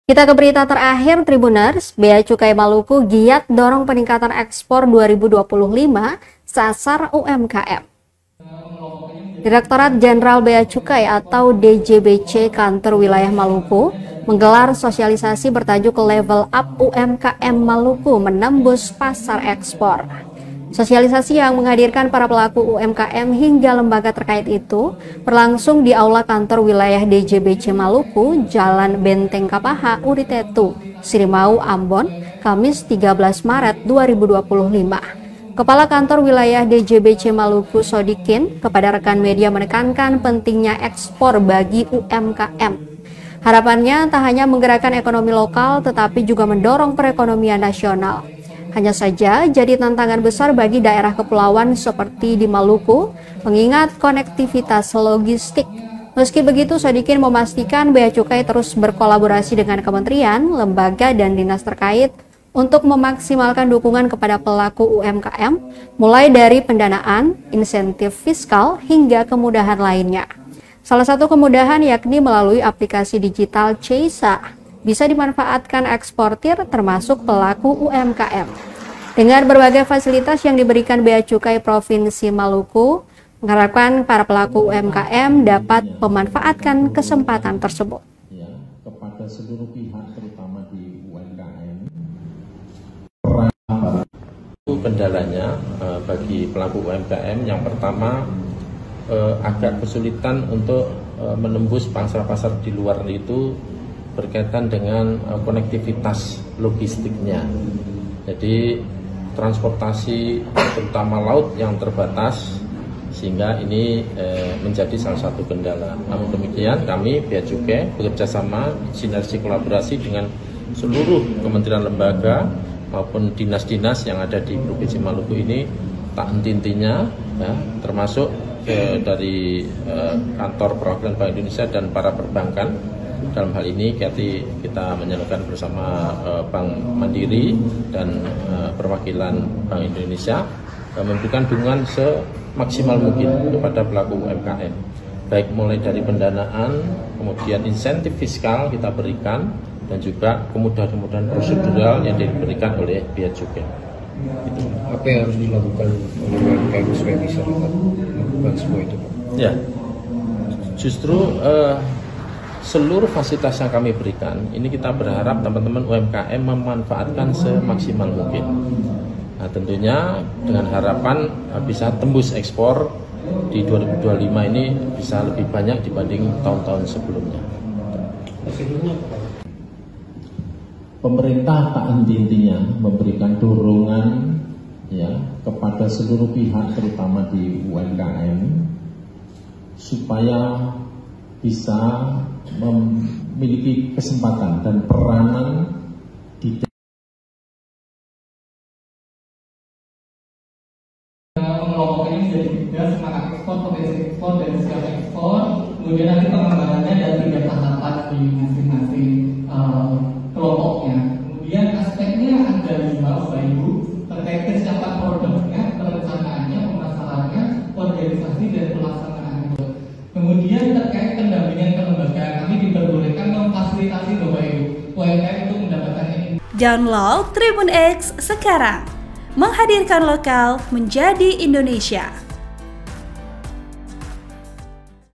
Kita ke berita terakhir, Tribuners. Bea Cukai Maluku giat dorong peningkatan ekspor 2025 sasar UMKM. Direktorat Jenderal Bea Cukai atau DJBC Kantor Wilayah Maluku menggelar sosialisasi bertajuk Level Up UMKM Maluku menembus pasar ekspor. Sosialisasi yang menghadirkan para pelaku UMKM hingga lembaga terkait itu berlangsung di Aula Kantor Wilayah DJBC Maluku, Jalan Benteng Kapaha, Uritetu, Sirimau, Ambon, Kamis 13 Maret 2025. Kepala Kantor Wilayah DJBC Maluku, Sodikin, kepada rekan media menekankan pentingnya ekspor bagi UMKM. Harapannya tak hanya menggerakkan ekonomi lokal tetapi juga mendorong perekonomian nasional. Hanya saja jadi tantangan besar bagi daerah kepulauan seperti di Maluku, mengingat konektivitas logistik. Meski begitu, Sodikin memastikan Bea Cukai terus berkolaborasi dengan kementerian, lembaga, dan dinas terkait untuk memaksimalkan dukungan kepada pelaku UMKM, mulai dari pendanaan, insentif fiskal, hingga kemudahan lainnya. Salah satu kemudahan yakni melalui aplikasi digital Ceisa, bisa dimanfaatkan eksportir termasuk pelaku UMKM. Dengan berbagai fasilitas yang diberikan Bea Cukai Provinsi Maluku, mengharapkan para pelaku UMKM dapat memanfaatkan kesempatan tersebut. Ya, kepada seluruh pihak terutama di UMKM, kendalanya bagi pelaku UMKM yang pertama agak kesulitan untuk menembus pasar-pasar di luar itu berkaitan dengan konektivitas logistiknya. Jadi transportasi terutama laut yang terbatas sehingga ini menjadi salah satu kendala. Namun demikian kami Bea Cukai bekerjasama sinergi kolaborasi dengan seluruh kementerian lembaga maupun dinas-dinas yang ada di Provinsi Maluku ini tak henti-hentinya ya, termasuk dari kantor perwakilan Bank Indonesia dan para perbankan. Dalam hal ini kita menjalankan bersama Bank Mandiri dan perwakilan Bank Indonesia memberikan dukungan semaksimal mungkin kepada pelaku UMKM. Baik mulai dari pendanaan, kemudian insentif fiskal kita berikan, dan juga kemudahan-kemudahan prosedural yang diberikan oleh Bea Cukai. Itu. Apa yang harus dilakukan oleh UMKM supaya bisa melakukan semua itu? Ya, justru seluruh fasilitas yang kami berikan, ini kita berharap teman-teman UMKM memanfaatkan semaksimal mungkin. Nah, tentunya dengan harapan bisa tembus ekspor di 2025 ini bisa lebih banyak dibanding tahun-tahun sebelumnya. Pemerintah tak henti-hentinya memberikan dorongan ya kepada seluruh pihak terutama di UMKM supaya bisa memiliki kesempatan dan peranan di pengelompokannya menjadi tiga: semangat ekspor, potensi ekspor, dan siap ekspor. Kemudian nanti pengembangannya dan tiga tahapan di masing-masing kelompoknya. Kemudian aspeknya ada 5 Bapak Ibu terkait kesiapan produknya, perencanaannya, pemasarannya, organisasi, dan pelaksanaannya. Kemudian terkait pendampingan kelembagaan, kami diperbolehkan memfasilitasi Bapak Ibu UMKM untuk mendapatkan ini. Download Tribun X sekarang, menghadirkan lokal menjadi Indonesia.